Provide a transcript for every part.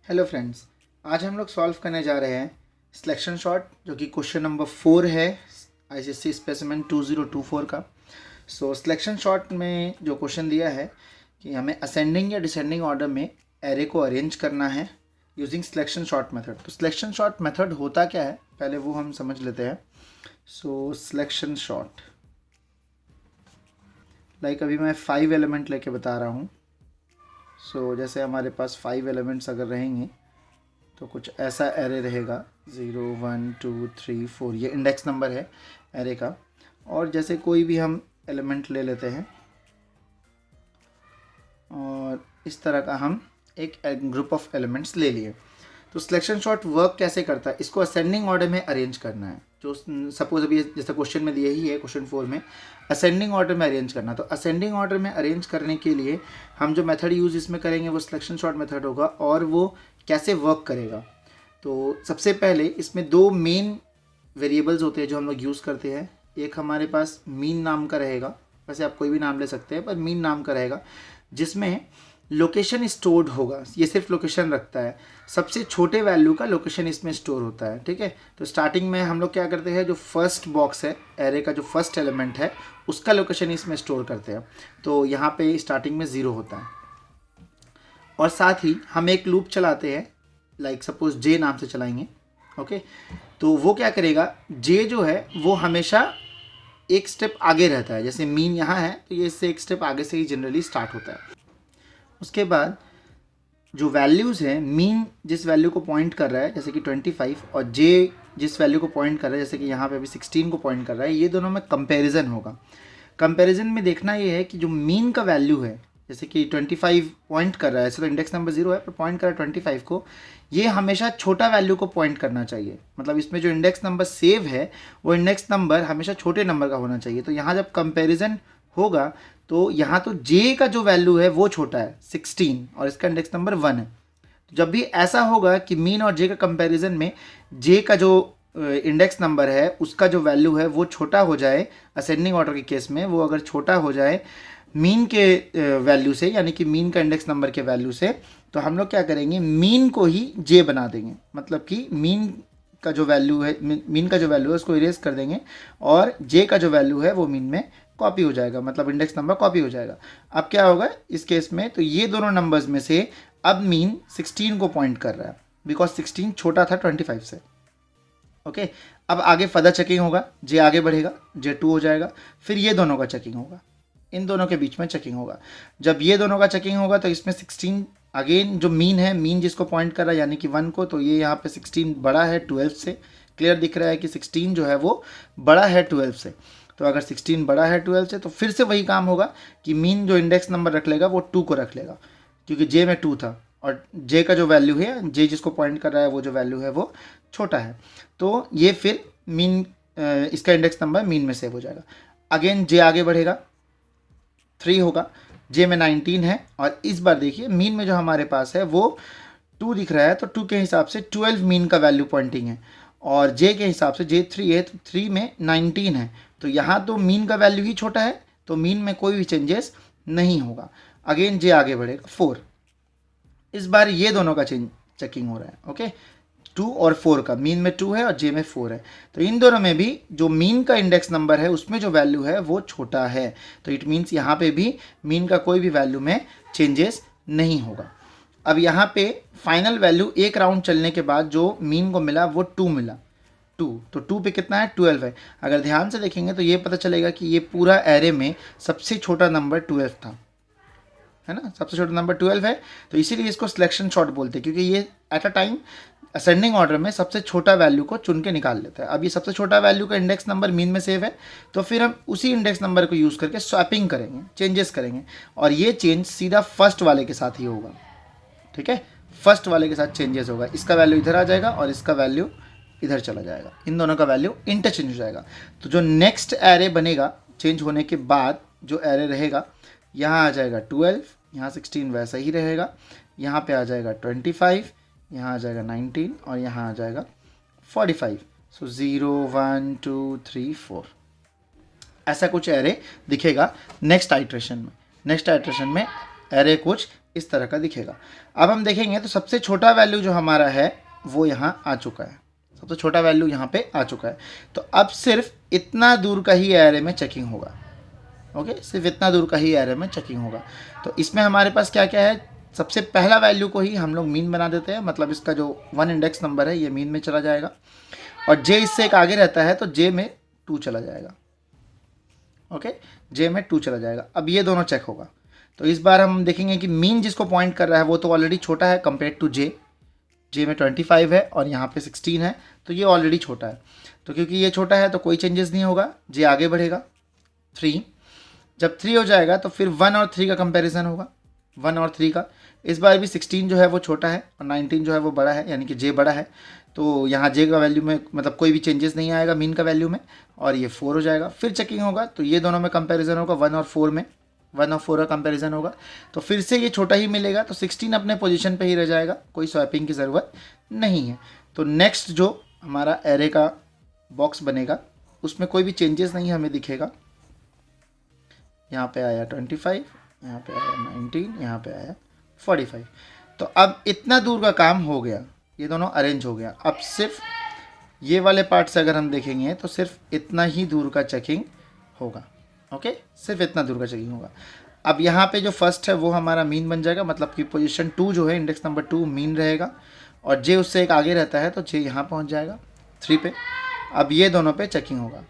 Hello friends, आज हम लोग सॉल्व करने जा रहे हैं सिलेक्शन शॉट जो कि क्वेश्चन नंबर 4 है आईसीएससी स्पेसिमेन 2024 का। सिलेक्शन शॉट में जो क्वेश्चन दिया है कि हमें असेंडिंग या डिसेंडिंग ऑर्डर में एरे को अरेंज करना है यूजिंग सिलेक्शन शॉट मेथड। तो सिलेक्शन शॉट मेथड होता क्या है पहले वो हम समझ लेते हैं। सिलेक्शन शॉट लाइक अभी मैं 5 एलिमेंट लेके बता रहा हूँ। जैसे हमारे पास 5 एलिमेंट्स अगर रहेंगे तो कुछ ऐसा एरे रहेगा 0 1 2 3 4, ये इंडेक्स नंबर है एरे का। और जैसे कोई भी हम एलिमेंट ले लेते हैं और इस तरह का हम एक ग्रुप ऑफ एलिमेंट्स ले लिए। तो सिलेक्शन शॉट वर्क कैसे करता है, इसको असेंडिंग ऑर्डर में अरेंज करना है। जो सपोज अभी जैसे क्वेश्चन में दिया ही है, क्वेश्चन 4 में असेंडिंग ऑर्डर में अरेंज करना। तो असेंडिंग ऑर्डर में अरेंज करने के लिए हम जो मेथड यूज़ इसमें करेंगे वो सिलेक्शन शॉट मेथड होगा। और वो कैसे वर्क करेगा, तो सबसे पहले इसमें 2 मेन वेरिएबल्स होते हैं जो हम लोग यूज़ करते हैं। एक हमारे पास मीन नाम का रहेगा, वैसे आप कोई भी नाम ले सकते हैं पर मीन नाम का रहेगा, जिसमें लोकेशन स्टोर्ड होगा। ये सिर्फ लोकेशन रखता है, सबसे छोटे वैल्यू का लोकेशन इसमें स्टोर होता है। ठीक है, तो स्टार्टिंग में हम लोग क्या करते हैं, जो फर्स्ट बॉक्स है एरे का, जो फर्स्ट एलिमेंट है उसका लोकेशन इसमें स्टोर करते हैं। तो यहाँ पे स्टार्टिंग में 0 होता है। और साथ ही हम एक लूप चलाते हैं, लाइक सपोज जे नाम से चलाएंगे। ओके, तो वो क्या करेगा, जे जो है वो हमेशा एक स्टेप आगे रहता है। जैसे मीन यहाँ है तो ये इससे एक स्टेप आगे से ही जनरली स्टार्ट होता है। उसके बाद जो वैल्यूज़ हैं, मीन जिस वैल्यू को पॉइंट कर रहा है जैसे कि 25, और जे जिस वैल्यू को पॉइंट कर रहा है जैसे कि यहाँ पे अभी 16 को पॉइंट कर रहा है, ये दोनों में कंपैरिजन होगा। कंपैरिजन में देखना ये है कि जो मीन का वैल्यू है, जैसे कि 25 पॉइंट कर रहा है, ऐसे तो इंडेक्स नंबर 0 है पर पॉइंट कर रहा है 25 को, ये हमेशा छोटा वैल्यू को पॉइंट करना चाहिए। मतलब इसमें जो इंडेक्स नंबर सेव है वो इंडेक्स नंबर हमेशा छोटे नंबर का होना चाहिए। तो यहाँ जब कंपैरिजन होगा तो यहाँ तो जे का जो वैल्यू है वो छोटा है 16 और इसका इंडेक्स नंबर 1 है। तो जब भी ऐसा होगा कि मीन और जे का कंपैरिजन में जे का जो इंडेक्स नंबर है उसका जो वैल्यू है वो छोटा हो जाए, असेंडिंग ऑर्डर के केस में वो अगर छोटा हो जाए मीन के वैल्यू से, यानी कि मीन का इंडेक्स नंबर के वैल्यू से, तो हम लोग क्या करेंगे, मीन को ही जे बना देंगे। मतलब कि मीन का जो वैल्यू है, मीन का जो वैल्यू है उसको इरेज कर देंगे और जे का जो वैल्यू है वो मीन में कॉपी हो जाएगा, मतलब इंडेक्स नंबर कॉपी हो जाएगा। अब क्या होगा इस केस में, तो ये दोनों नंबर्स में से अब मीन 16 को पॉइंट कर रहा है बिकॉज 16 छोटा था 25 से। ओके, अब आगे फर्दर चेकिंग होगा, जे आगे बढ़ेगा, जे 2 हो जाएगा, फिर ये दोनों का चेकिंग होगा, इन दोनों के बीच में चेकिंग होगा। जब ये दोनों का चेकिंग होगा तो इसमें 16 अगेन जो मीन है, मीन जिसको पॉइंट कर रहा है यानी कि 1 को, तो ये यहाँ पे 16 बड़ा है 12 से। क्लियर दिख रहा है कि 16 जो है वो बड़ा है 12 से। तो अगर 16 बड़ा है 12 से तो फिर से वही काम होगा कि मीन जो इंडेक्स नंबर रख लेगा वो 2 को रख लेगा, क्योंकि जे में 2 था और जे का जो वैल्यू है, जे जिसको पॉइंट कर रहा है वो जो वैल्यू है वो छोटा है। तो ये फिर मीन इसका इंडेक्स नंबर मीन में सेव हो जाएगा। अगेन जे आगे बढ़ेगा, 3 होगा, जे में 19 है, और इस बार देखिए मीन में जो हमारे पास है वो 2 दिख रहा है, तो 2 के हिसाब से 12 मीन का वैल्यू पॉइंटिंग है, और जे के हिसाब से जे 3 है तो 3 में 19 है। तो यहाँ तो मीन का वैल्यू ही छोटा है तो मीन में कोई भी चेंजेस नहीं होगा। अगेन जे आगे बढ़ेगा 4, इस बार ये दोनों का चेकिंग हो रहा है। ओके, 2 और 4 का, मीन में 2 है और जे में 4 है, तो इन दोनों में भी जो मीन का इंडेक्स नंबर है उसमें जो वैल्यू है वो छोटा है। तो इट मीन्स यहाँ पे भी मीन का कोई भी वैल्यू में चेंजेस नहीं होगा। अब यहाँ पे फाइनल वैल्यू एक राउंड चलने के बाद जो मीन को मिला वो 2 मिला, 2, तो 2 पे कितना है, 12 है। अगर ध्यान से देखेंगे तो ये पता चलेगा कि ये पूरा एरे में सबसे छोटा नंबर 12 था, है ना, सबसे छोटा नंबर 12 है। तो इसीलिए इसको सिलेक्शन शॉट बोलते हैं, क्योंकि ये at a time ascending order में सबसे छोटा वैल्यू को चुन के निकाल लेता है। अब ये सबसे छोटा वैल्यू का इंडेक्स नंबर मीन में सेव है, तो फिर हम उसी इंडेक्स नंबर को यूज़ करके स्वैपिंग करेंगे, चेंजेस करेंगे, और ये चेंज सीधा फर्स्ट वाले के साथ ही होगा। ठीक है, फर्स्ट वाले के साथ चेंजेस होगा, इसका वैल्यू इधर आ जाएगा और इसका वैल्यू इधर चला जाएगा, इन दोनों का वैल्यू इंटरचेंज हो जाएगा। तो जो नेक्स्ट एरे बनेगा चेंज होने के बाद, जो एरे रहेगा, यहाँ आ जाएगा 12, यहाँ 16 वैसा ही रहेगा, यहाँ पे आ जाएगा 25, यहाँ आ जाएगा 19 और यहाँ आ जाएगा 45। सो 0 1 2 3 4 ऐसा कुछ एरे दिखेगा नेक्स्ट आइट्रेशन में। नेक्स्ट आइट्रेशन में एरे कुछ इस तरह का दिखेगा। अब हम देखेंगे तो सबसे छोटा वैल्यू जो हमारा है वो यहाँ आ चुका है, सबसे छोटा वैल्यू यहाँ पे आ चुका है। तो अब सिर्फ इतना दूर का ही एरे में चेकिंग होगा। ओके, सिर्फ इतना दूर का ही एरे में चेकिंग होगा। तो इसमें हमारे पास क्या क्या है, सबसे पहला वैल्यू को ही हम लोग मीन बना देते हैं, मतलब इसका जो 1 इंडेक्स नंबर है ये मीन में चला जाएगा, और जे इससे एक आगे रहता है तो जे में 2 चला जाएगा। ओके, जे में 2 चला जाएगा। अब ये दोनों चेक होगा। तो इस बार हम देखेंगे कि मीन जिसको पॉइंट कर रहा है वो तो ऑलरेडी छोटा है कंपेयर टू जे। जे में 25 है और यहाँ पे 16 है, तो ये ऑलरेडी छोटा है। तो क्योंकि ये छोटा है तो कोई चेंजेस नहीं होगा, जे आगे बढ़ेगा 3। जब 3 हो जाएगा तो फिर 1 और 3 का कंपैरिजन होगा, 1 और 3 का। इस बार भी 16 जो है वो छोटा है और 19 जो है वो बड़ा है, यानी कि जे बड़ा है। तो यहाँ जे का वैल्यू में मतलब कोई भी चेंजेस नहीं आएगा मीन का वैल्यू में, और ये 4 हो जाएगा। फिर चेकिंग होगा तो ये दोनों में कंपैरिजन होगा, 1 और 4 में, 1 और 4 का कंपैरिजन होगा। तो फिर से ये छोटा ही मिलेगा, तो 16 अपने पोजीशन पे ही रह जाएगा, कोई स्वैपिंग की ज़रूरत नहीं है। तो नेक्स्ट जो हमारा एरे का बॉक्स बनेगा उसमें कोई भी चेंजेस नहीं हमें दिखेगा। यहाँ पे आया 25, यहाँ पे आया 19, यहाँ पे आया 45। तो अब इतना दूर का काम हो गया, ये दोनों अरेंज हो गया। अब सिर्फ ये वाले पार्ट से अगर हम देखेंगे तो सिर्फ इतना ही दूर का चेकिंग होगा। ओके, सिर्फ इतना दूर का चेकिंग होगा। अब यहाँ पे जो फर्स्ट है वो हमारा मीन बन जाएगा, मतलब कि पोजीशन 2 जो है, इंडेक्स नंबर 2 मीन रहेगा, और जे उससे एक आगे रहता है तो जे यहाँ पहुँच जाएगा 3 पे। अब ये दोनों पे चेकिंग होगा,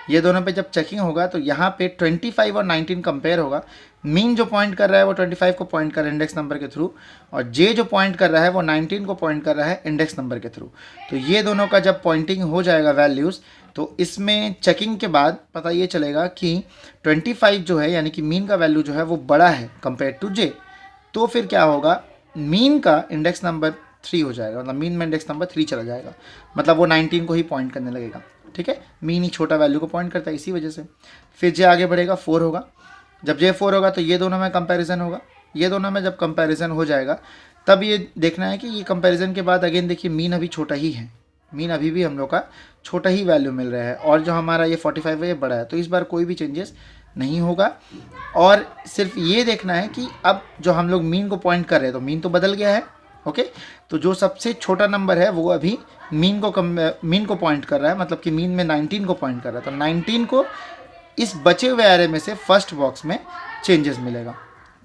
ये दोनों पे जब चेकिंग होगा तो यहाँ पे 25 और 19 कंपेयर होगा। मीन जो पॉइंट कर रहा है वो 25 को पॉइंट कर रहा है इंडेक्स नंबर के थ्रू, और जे जो पॉइंट कर रहा है वो 19 को पॉइंट कर रहा है इंडेक्स नंबर के थ्रू। तो ये दोनों का जब पॉइंटिंग हो जाएगा वैल्यूज़, तो इसमें चेकिंग के बाद पता ये चलेगा कि 25 जो है यानी कि मीन का वैल्यू जो है वो बड़ा है कंपेयर टू जे। तो फिर क्या होगा, मीन का इंडेक्स नंबर 3 हो जाएगा, मतलब मीन में इंडेक्स नंबर 3 चला जाएगा, मतलब वो 19 को ही पॉइंट करने लगेगा। ठीक है, मीन ही छोटा वैल्यू को पॉइंट करता है इसी वजह से। फिर जे आगे बढ़ेगा, 4 होगा। जब जे 4 होगा तो ये दोनों में कंपैरिजन होगा, ये दोनों में जब कंपैरिजन हो जाएगा तब ये देखना है कि ये कंपैरिजन के बाद अगेन देखिए मीन अभी छोटा ही है, मीन अभी भी हम लोग का छोटा ही वैल्यू मिल रहा है, और जो हमारा ये 45 है ये बड़ा है। तो इस बार कोई भी चेंजेस नहीं होगा, और सिर्फ ये देखना है कि अब जो हम लोग मीन को पॉइंट कर रहे हैं तो मीन तो बदल गया है। ओके, तो जो सबसे छोटा नंबर है वो अभी मीन को पॉइंट कर रहा है, मतलब कि मीन में 19 को पॉइंट कर रहा है। तो 19 को इस बचे हुए एरे में से फर्स्ट बॉक्स में चेंजेस मिलेगा।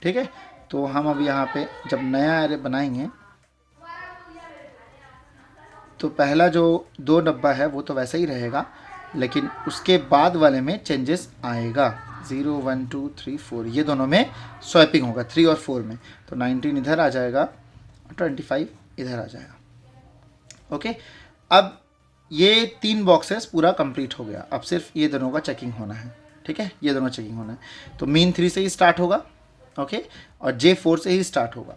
ठीक है, तो हम अब यहाँ पे जब नया एरे बनाएंगे तो पहला जो 2 डब्बा है वो तो वैसा ही रहेगा, लेकिन उसके बाद वाले में चेंजेस आएगा। 0 1 2 3 4 ये दोनों में स्वैपिंग होगा, 3 और 4 में। तो 19 इधर आ जाएगा, 25 इधर आ जाएगा। ओके, अब ये 3 बॉक्सेस पूरा कंप्लीट हो गया। अब सिर्फ ये दोनों का चेकिंग होना है। ठीक है, ये दोनों चेकिंग होना है। तो मीन 3 से ही स्टार्ट होगा, ओके, और जे 4 से ही स्टार्ट होगा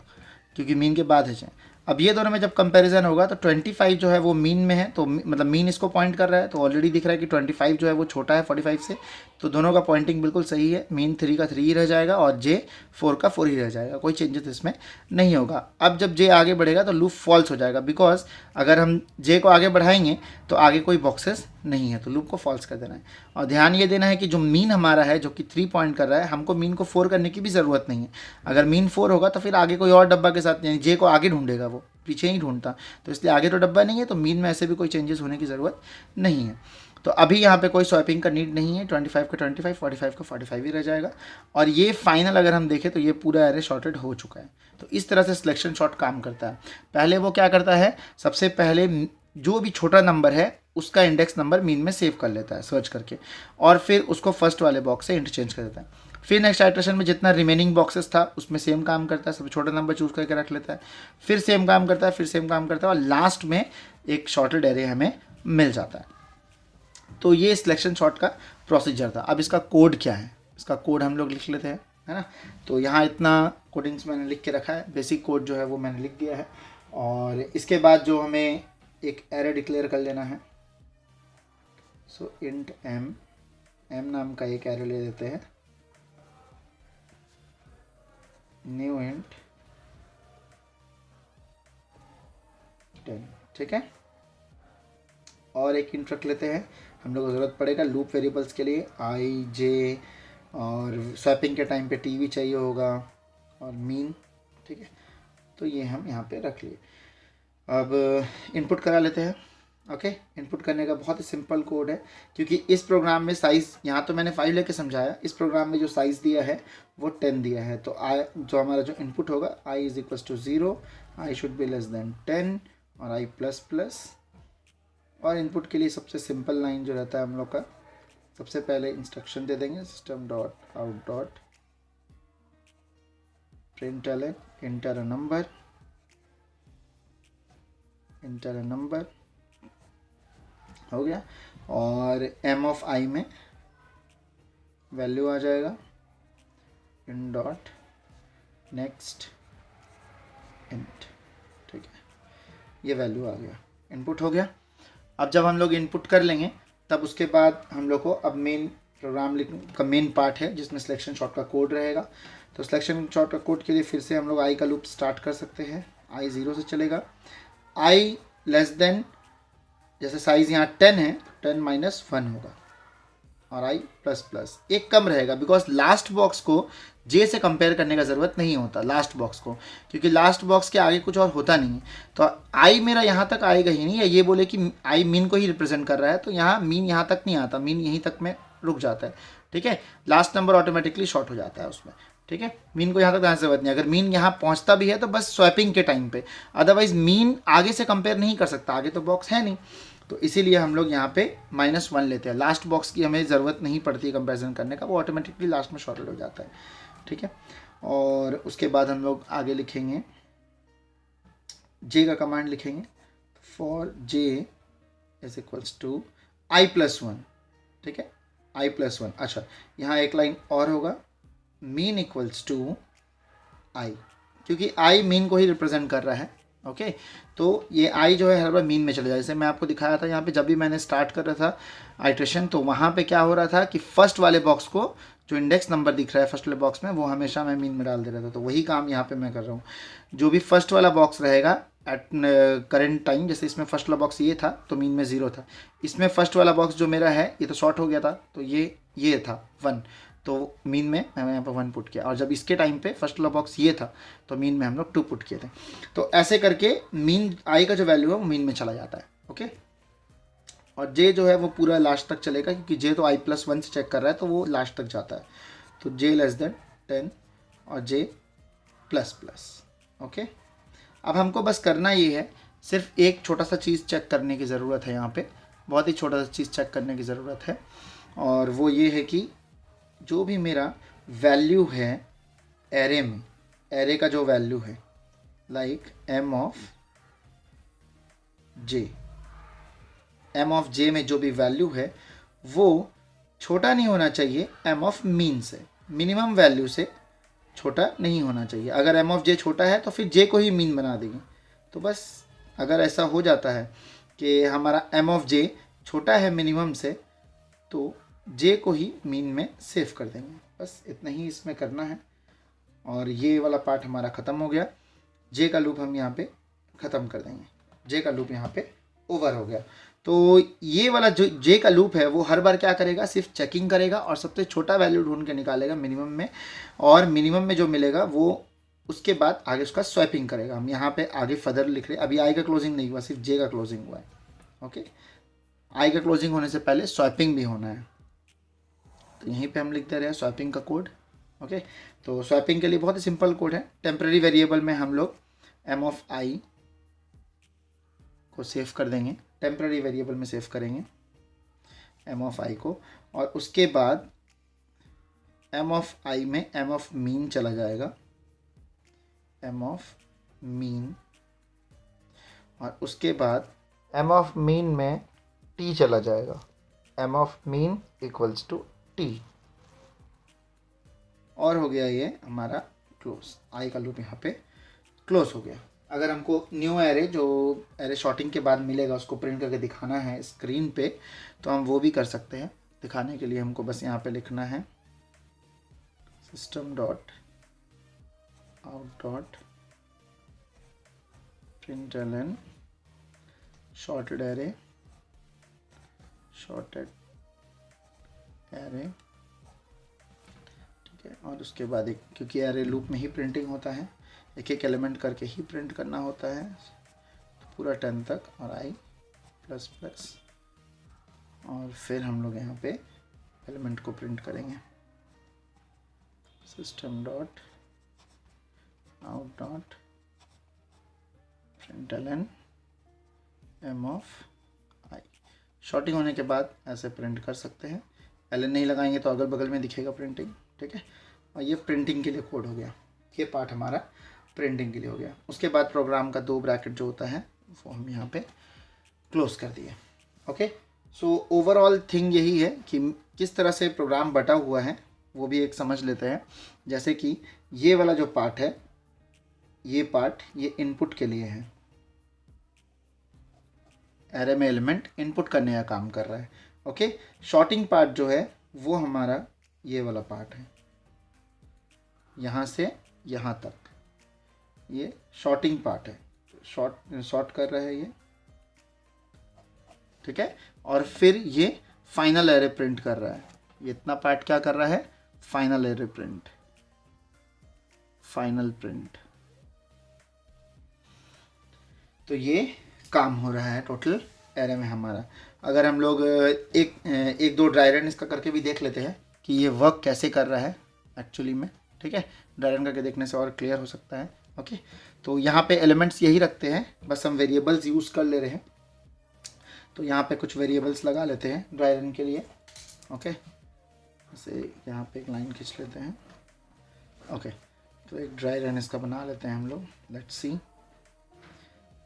क्योंकि मीन के बाद है जे। अब ये दोनों में जब कंपैरिजन होगा तो 25 जो है वो मीन में है, तो मतलब मीन इसको पॉइंट कर रहा है, तो ऑलरेडी दिख रहा है कि 25 जो है वो छोटा है 45 से। तो दोनों का पॉइंटिंग बिल्कुल सही है, मीन 3 का 3 ही रह जाएगा और जे 4 का 4 ही रह जाएगा, कोई चेंजेस इसमें नहीं होगा। अब जब जे आगे बढ़ेगा तो लूप फॉल्स हो जाएगा, बिकॉज अगर हम जे को आगे बढ़ाएंगे तो आगे कोई बॉक्सेस नहीं है, तो लूप को फॉल्स कर देना है। और ध्यान ये देना है कि जो मीन हमारा है जो कि 3 पॉइंट कर रहा है, हमको मीन को 4 करने की भी ज़रूरत नहीं है। अगर मीन 4 होगा तो फिर आगे कोई और डब्बा के साथ, यानी जे को आगे ढूंढेगा, वो पीछे ही ढूंढता, तो इसलिए आगे तो डब्बा नहीं है, तो मीन में ऐसे भी कोई चेंजेस होने की ज़रूरत नहीं है। तो अभी यहाँ पे कोई स्वैपिंग का नीड नहीं है, 25 का 25, 45 का 45 ही रह जाएगा। और ये फाइनल अगर हम देखें तो ये पूरा एरे शॉर्टेड हो चुका है। तो इस तरह से सिलेक्शन शॉर्ट काम करता है। पहले वो क्या करता है, सबसे पहले जो भी छोटा नंबर है उसका इंडेक्स नंबर मीन में सेव कर लेता है सर्च करके, और फिर उसको फर्स्ट वाले बॉक्स से इंटरचेंज कर देता है। फिर नेक्स्ट आइटरेशन में जितना रिमेनिंग बॉक्सेस था उसमें सेम काम करता है, सबसे छोटा नंबर चूज करके रख लेता है, फिर सेम काम करता है, फिर सेम काम करता है, और लास्ट में एक शॉर्टेड एरे हमें मिल जाता है। तो ये सिलेक्शन शॉर्ट का प्रोसीजर था। अब इसका कोड क्या है, इसका कोड हम लोग लिख लेते हैं, है ना। तो यहाँ इतना कोडिंग्स मैंने लिख के रखा है, बेसिक कोड जो है वो मैंने लिख दिया है। और इसके बाद जो हमें एक एरे डिक्लेयर कर लेना है, सो इंट एम नाम का एक एरे ले लेते हैं, न्यू इंट 10। ठीक है, और एक इंट रख लेते हैं, हम लोग को ज़रूरत पड़ेगा लूप वेरिएबल्स के लिए, आई जे, और स्वैपिंग के टाइम पे टी भी चाहिए होगा, और मीन, ठीक है। तो ये हम यहाँ पे रख लिए। अब इनपुट करा लेते हैं। ओके, इनपुट करने का बहुत ही सिंपल कोड है, क्योंकि इस प्रोग्राम में साइज़, यहाँ तो मैंने 5 लेके समझाया, इस प्रोग्राम में जो साइज़ दिया है वो 10 दिया है। तो आई, जो हमारा जो इनपुट होगा, i is equals to 0, I should be less than 10 और i प्लस प्लस। और इनपुट के लिए सबसे सिंपल लाइन जो रहता है हम लोग का, सबसे पहले इंस्ट्रक्शन दे देंगे system dot out dot println inter a number, inter a number हो गया। और m ऑफ i में वैल्यू आ जाएगा इन डॉट नेक्स्ट इंट, ठीक है। ये वैल्यू आ गया, इनपुट हो गया। अब जब हम लोग इनपुट कर लेंगे तब उसके बाद हम लोग को अब मेन प्रोग्राम का मेन पार्ट है जिसमें सिलेक्शन शॉट का कोड रहेगा। तो सिलेक्शन शॉट का कोड के लिए फिर से हम लोग आई का लूप स्टार्ट कर सकते हैं। आई 0 से चलेगा, आई लेस देन, जैसे साइज़ यहाँ 10 है, 10 माइनस 1 होगा, और आई प्लस प्लस। एक कम रहेगा बिकॉज लास्ट बॉक्स को जे से कंपेयर करने का ज़रूरत नहीं होता, लास्ट बॉक्स को, क्योंकि लास्ट बॉक्स के आगे कुछ और होता नहीं है। तो आई मेरा यहाँ तक आएगा ही नहीं, या ये बोले कि आई मीन को ही रिप्रेजेंट कर रहा है, तो यहाँ मीन यहाँ तक नहीं आता, मीन यहीं तक में रुक जाता है, ठीक है। लास्ट नंबर ऑटोमेटिकली शॉर्ट हो जाता है उसमें, ठीक है। मीन को यहाँ तक आने से जरूरत नहीं। अगर मीन यहाँ पहुँचता भी है तो बस स्वैपिंग के टाइम पे, अदरवाइज मीन आगे से कंपेयर नहीं कर सकता, आगे तो बॉक्स है नहीं। तो इसीलिए हम लोग यहाँ पे -1 लेते हैं। लास्ट बॉक्स की हमें ज़रूरत नहीं पड़ती है कंपैरिजन करने का, वो ऑटोमेटिकली लास्ट में शॉर्टेड हो जाता है, ठीक है। और उसके बाद हम लोग आगे लिखेंगे जे का कमांड लिखेंगे, for J is equals to I plus 1, ठीक है, आई प्लस 1। अच्छा, यहाँ एक लाइन और होगा, मीन इक्वल्स टू आई, क्योंकि आई मीन को ही रिप्रेजेंट कर रहा है, ओके। तो ये आई जो है हर बार मीन में चले जाए। जैसे मैं आपको दिखाया था यहाँ पे, जब भी मैंने स्टार्ट कर रहा था आइट्रेशन, तो वहाँ पे क्या हो रहा था कि फर्स्ट वाले बॉक्स को जो इंडेक्स नंबर दिख रहा है फर्स्ट वाले बॉक्स में, वो हमेशा मैं मीन में डाल दे रहा था। तो वही काम यहाँ पे मैं कर रहा हूँ। जो भी फर्स्ट वाला बॉक्स रहेगा एट करेंट टाइम, जैसे इसमें फर्स्ट वाला बॉक्स ये था तो मीन में 0 था, इसमें फर्स्ट वाला बॉक्स जो मेरा है ये तो शॉर्ट हो गया था, तो ये था 1, तो मीन में मैंने यहाँ पर 1 पुट किया। और जब इसके टाइम पे फर्स्ट वाला बॉक्स ये था तो मीन में हम लोग 2 पुट किए थे। तो ऐसे करके मीन आई का जो वैल्यू है वो मीन में चला जाता है, ओके। और जे जो है वो पूरा लास्ट तक चलेगा, क्योंकि जे तो आई प्लस 1 से चेक कर रहा है, तो वो लास्ट तक जाता है। तो जे लेस देन 10 और जे प्लस प्लस, ओके। अब हमको बस करना ये है, सिर्फ एक छोटा सा चीज़ चेक करने की ज़रूरत है यहाँ पे, बहुत ही छोटा सा चीज़ चेक करने की ज़रूरत है, और वो ये है कि जो भी मेरा वैल्यू है एरे में, एरे का जो वैल्यू है, like M of J, M of J में जो भी वैल्यू है वो छोटा नहीं होना चाहिए एम ऑफ मीन से, मिनिमम वैल्यू से छोटा नहीं होना चाहिए। अगर एम ऑफ जे छोटा है तो फिर जे को ही मीन बना देंगे। तो बस अगर ऐसा हो जाता है कि हमारा एम ऑफ जे छोटा है मिनिमम से, तो जे को ही मीन में सेव कर देंगे। बस इतना ही इसमें करना है, और ये वाला पार्ट हमारा ख़त्म हो गया। जे का लूप हम यहाँ पे ख़त्म कर देंगे, जे का लूप यहाँ पे ओवर हो गया। तो ये वाला जो जे का लूप है वो हर बार क्या करेगा, सिर्फ चेकिंग करेगा और सबसे छोटा वैल्यू ढूंढ के निकालेगा मिनिमम में, और मिनिमम में जो मिलेगा वो उसके बाद आगे उसका स्वैपिंग करेगा। हम यहाँ पे आगे फर्दर लिख रहे हैं, अभी आई का क्लोजिंग नहीं हुआ, सिर्फ जे का क्लोजिंग हुआ है, ओके। आई का क्लोजिंग होने से पहले स्वैपिंग भी होना है, तो यहीं पे हम लिखते रहे स्वैपिंग का कोड, ओके। तो स्वैपिंग के लिए बहुत ही सिंपल कोड है। टेम्पररी वेरिएबल में हम लोग एम ऑफ आई को सेव कर देंगे, टेम्पररी वेरिएबल में सेव करेंगे एम ऑफ आई को, और उसके बाद एम ऑफ आई में एम ऑफ मीन चला जाएगा, एम ऑफ मीन, और उसके बाद एम ऑफ मीन में टी चला जाएगा, M of min equals to T, और हो गया ये हमारा क्लोज। आई का लूप यहाँ पे क्लोज हो गया। अगर हमको न्यू एरे, जो एरे शॉर्टिंग के बाद मिलेगा, उसको प्रिंट करके दिखाना है स्क्रीन पे, तो हम वो भी कर सकते हैं। दिखाने के लिए हमको बस यहाँ पे लिखना है system dot out dot println shorted array, shorted array, ठीक है। और उसके बाद एक, क्योंकि एरे लूप में ही प्रिंटिंग होता है, एक एक एलिमेंट करके ही प्रिंट करना होता है, तो पूरा 10 तक, और आई प्लस प्लस, और फिर हम लोग यहाँ पे एलिमेंट को प्रिंट करेंगे, system dot out dot println m of I. Sorting होने के बाद ऐसे प्रिंट कर सकते हैं, एल नहीं लगाएंगे तो अगल बगल में दिखेगा प्रिंटिंग, ठीक है। और ये प्रिंटिंग के लिए कोड हो गया, ये पार्ट हमारा प्रिंटिंग के लिए हो गया। उसके बाद प्रोग्राम का 2 ब्रैकेट जो होता है वो हम यहाँ पे क्लोज कर दिए। ओके, सो ओवरऑल थिंग यही है कि किस तरह से प्रोग्राम बटा हुआ है वो भी एक समझ लेते हैं। जैसे कि ये वाला जो पार्ट है, ये पार्ट ये इनपुट के लिए है, एरे में एलिमेंट इनपुट करने का काम कर रहा है। ओके, शॉर्टिंग पार्ट जो है वो हमारा ये वाला पार्ट है, यहाँ से यहाँ तक ये शॉर्टिंग पार्ट है, शॉर्ट कर रहा है ये, ठीक है। और फिर ये फाइनल एरे प्रिंट कर रहा है, ये इतना पार्ट क्या कर रहा है, final array print, final print. तो ये काम हो रहा है टोटल एरे में हमारा। अगर हम लोग एक दो ड्राई रन इसका करके भी देख लेते हैं कि ये वर्क कैसे कर रहा है एक्चुअली में, ठीक है। ड्राई रन करके देखने से और क्लियर हो सकता है। ओके, तो यहाँ पे एलिमेंट्स यही रखते हैं, बस हम वेरिएबल्स यूज़ कर ले रहे हैं। तो यहाँ पे कुछ वेरिएबल्स लगा लेते हैं ड्राई रन के लिए। ओके, जैसे यहाँ पे एक लाइन खींच लेते हैं। ओके, तो एक ड्राई रन इसका बना लेते हैं हम लोग। लेट्स सी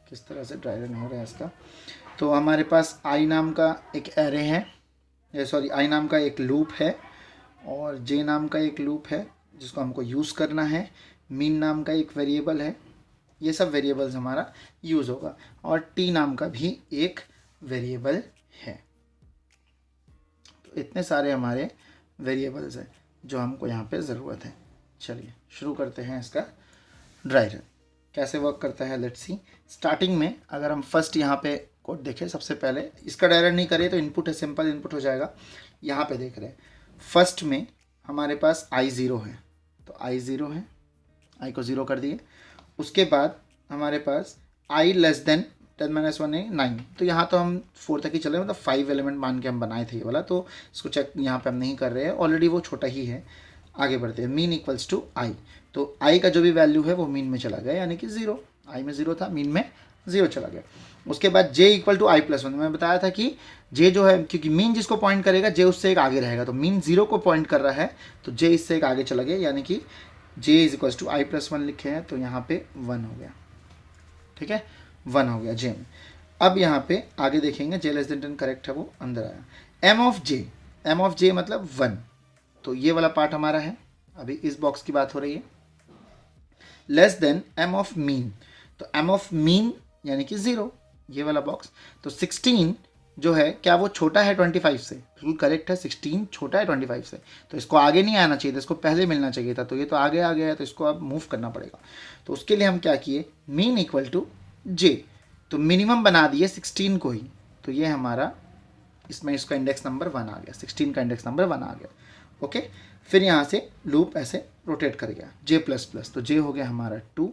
किस तरह से ड्राई रन हो रहा है इसका। तो हमारे पास आई नाम का एक एरे है, सॉरी आई नाम का एक लूप है, और जे नाम का एक लूप है जिसको हमको यूज़ करना है, मीन नाम का एक वेरिएबल है, ये सब वेरिएबल्स हमारा यूज़ होगा, और टी नाम का भी एक वेरिएबल है। तो इतने सारे हमारे वेरिएबल्स हैं जो हमको यहाँ पे ज़रूरत है। चलिए शुरू करते हैं इसका ड्राई रन। कैसे वर्क करता है लेट्स सी। स्टार्टिंग में अगर हम फर्स्ट यहाँ पे कोड देखें, सबसे पहले इसका ड्राई रन नहीं करें तो इनपुट है, सिंपल इनपुट हो जाएगा। यहाँ पे देख रहे हैं फर्स्ट में हमारे पास i0 है, तो i0 है, i को 0 कर दिए। उसके बाद हमारे पास i लेस देन 10 - 1 है 9, तो यहाँ तो हम 4 तक ही चले, मतलब 5 एलिमेंट मान के हम बनाए थे ये वाला, तो इसको चेक यहाँ पे हम नहीं कर रहे हैं, ऑलरेडी वो छोटा ही है। आगे बढ़ते हैं, मीन इक्वल्स टू i, तो i का जो भी वैल्यू है वो मीन में चला गया, यानी कि 0, i में 0 था, मीन में 0 चला गया। उसके बाद j इक्वल टू i+1, मैं बताया था कि j जो है, क्योंकि मीन जिसको पॉइंट करेगा j उससे एक आगे रहेगा, तो मीन 0 को पॉइंट कर रहा है तो j इससे एक आगे चला गया, यानी कि j is equals to i+1 लिखे हैं, तो यहाँ पे 1 हो गया, ठीक है, 1 हो गया j में। अब यहाँ पे आगे देखेंगे j लेस देन 10 करेक्ट है, वो अंदर आया। m ऑफ j मतलब 1, तो ये वाला पार्ट हमारा है, अभी इस बॉक्स की बात हो रही है। Less than m of mean, तो m ऑफ मीन यानी कि 0, ये वाला बॉक्स। तो 16 जो है क्या वो छोटा है 25 से, बिल्कुल करेक्ट है, 16 छोटा है 25 से, तो इसको आगे नहीं आना चाहिए था, इसको पहले मिलना चाहिए था, तो ये तो आगे आ गया है, तो इसको अब मूव करना पड़ेगा। तो उसके लिए हम क्या किए, मीन इक्वल टू j, तो मिनिमम बना दिए 16 को ही, तो ये हमारा इसमें इसका इंडेक्स नंबर 1 आ गया, 16 का इंडेक्स नंबर 1 आ गया। ओके, फिर यहाँ से लूप ऐसे रोटेट कर गया j++, तो j हो गया हमारा 2।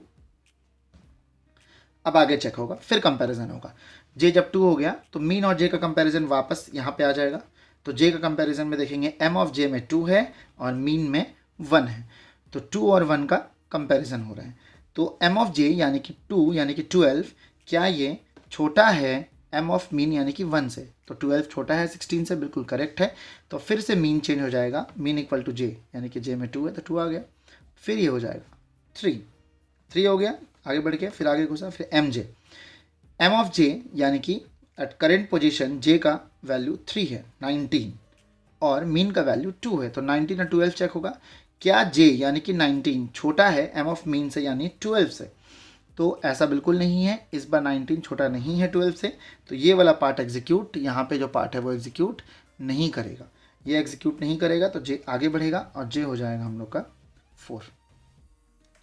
अब आगे चेक होगा, फिर कंपैरिजन होगा। j जब 2 हो गया तो मीन और j का कंपैरिजन वापस यहाँ पे आ जाएगा, तो j का कंपैरिजन में देखेंगे m ऑफ j में 2 है और मीन में 1 है, तो 2 और 1 का कंपैरिजन हो रहा है। तो m ऑफ j यानी कि 2 यानी कि 12, क्या ये छोटा है m ऑफ मीन यानी कि 1 से, तो 12 छोटा है 16 से, बिल्कुल करेक्ट है। तो फिर से मीन चेंज हो जाएगा, मीन इक्वल टू j, यानी कि j में 2 है तो 2 आ गया। फिर ये हो जाएगा 3 हो गया, आगे बढ़ के फिर आगे घुसा, फिर m ऑफ j यानी कि एट करेंट पोजीशन j का वैल्यू 3 है 19 और मीन का वैल्यू 2 है, तो 19 और 12 चेक होगा, क्या j यानी कि 19 छोटा है m ऑफ मीन से यानी 12 से, तो ऐसा बिल्कुल नहीं है, इस बार 19 छोटा नहीं है 12 से, तो ये वाला पार्ट एग्जीक्यूट, यहाँ पे जो पार्ट है वो एग्जीक्यूट नहीं करेगा, ये एग्जीक्यूट नहीं करेगा, तो j आगे बढ़ेगा और j हो जाएगा हम लोग का 4,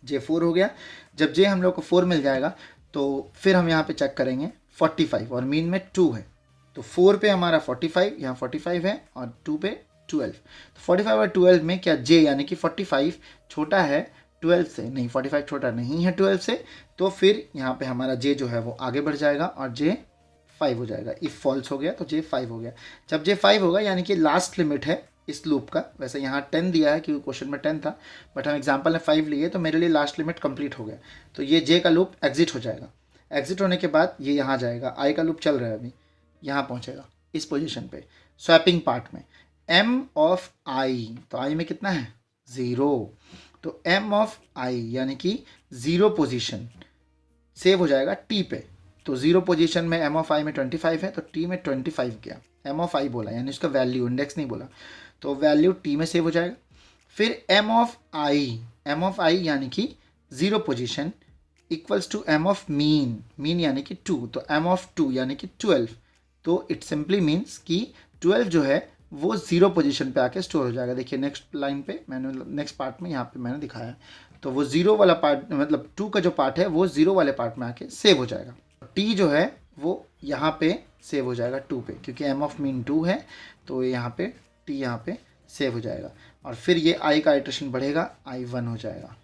j 4 हो गया। जब j हम लोग को 4 मिल जाएगा तो फिर हम यहाँ पे चेक करेंगे 45 और मीन में 2 है, तो 4 पे हमारा 45, यहाँ 45 है और 2 पे 12। तो 45 और 12 में क्या जे यानी कि 45 छोटा है 12 से, नहीं 45 छोटा नहीं है 12 से, तो फिर यहाँ पे हमारा जे जो है वो आगे बढ़ जाएगा और जे 5 हो जाएगा। इफ़ फॉल्स हो गया तो जे 5 हो गया। जब जे 5 होगा यानी कि लास्ट लिमिट है इस लूप का। वैसे यहाँ 10 दिया है क्योंकि क्वेश्चन में 10 था, बट हम एग्जाम्पल में 5 लिए तो मेरे लिए लास्ट लिमिट कंप्लीट हो गया। तो ये जे का लूप एग्जिट हो जाएगा। एग्जिट होने के बाद ये यहाँ जाएगा, आई का लूप चल रहा है अभी, यहाँ पहुँचेगा इस पोजीशन पे स्वैपिंग पार्ट में। एम ऑफ आई, तो आई में कितना है 0, तो एम ऑफ आई यानी कि 0 पोजीशन सेव हो जाएगा टी पे। तो 0 पोजीशन में एम ऑफ आई में 25 है तो टी में 25 गया। एम ऑफ आई बोला यानी उसका वैल्यू, इंडेक्स नहीं बोला, तो वैल्यू टी में सेव हो जाएगा। फिर एम ऑफ आई यानी कि 0 position equals to M of min यानी कि 2, तो एम ऑफ 2 यानी कि 12। तो इट सिंपली मीन्स कि 12 जो है वो 0 पोजीशन पे आके स्टोर हो जाएगा। देखिए नेक्स्ट लाइन पे मैंने, नेक्स्ट पार्ट में यहाँ पे मैंने दिखाया, तो वो 0 वाला पार्ट, मतलब 2 का जो पार्ट है वो 0 वाले पार्ट में आके सेव हो जाएगा। टी जो है वो यहाँ पे सेव हो जाएगा 2 पे, क्योंकि एम ऑफ मीन 2 है तो यहाँ पे टी यहाँ पे सेव हो जाएगा। और फिर ये आई का आइटरेशन बढ़ेगा, आई 1 हो जाएगा।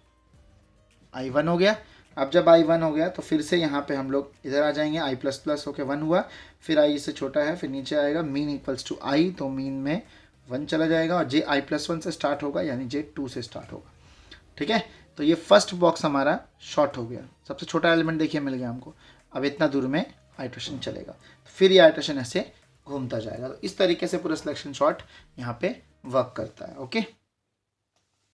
आई 1 हो गया। अब जब आई 1 हो गया तो फिर से यहाँ पे हम लोग इधर आ जाएंगे, आई प्लस प्लस होकर 1 हुआ, फिर आई इससे छोटा है, फिर नीचे आएगा मीन इक्वल्स टू आई, तो मीन में 1 चला जाएगा और जे आई प्लस 1 से स्टार्ट होगा यानी जे 2 से स्टार्ट होगा। ठीक है, तो ये फर्स्ट बॉक्स हमारा शॉर्ट हो गया, सबसे छोटा एलिमेंट देखिए मिल गया हमको। अब इतना दूर में आइट्रेशन चलेगा, फिर ये आइट्रेशन ऐसे घूमता जाएगा। तो इस तरीके से पूरा सिलेक्शन शॉर्ट यहाँ पे वर्क करता है। ओके।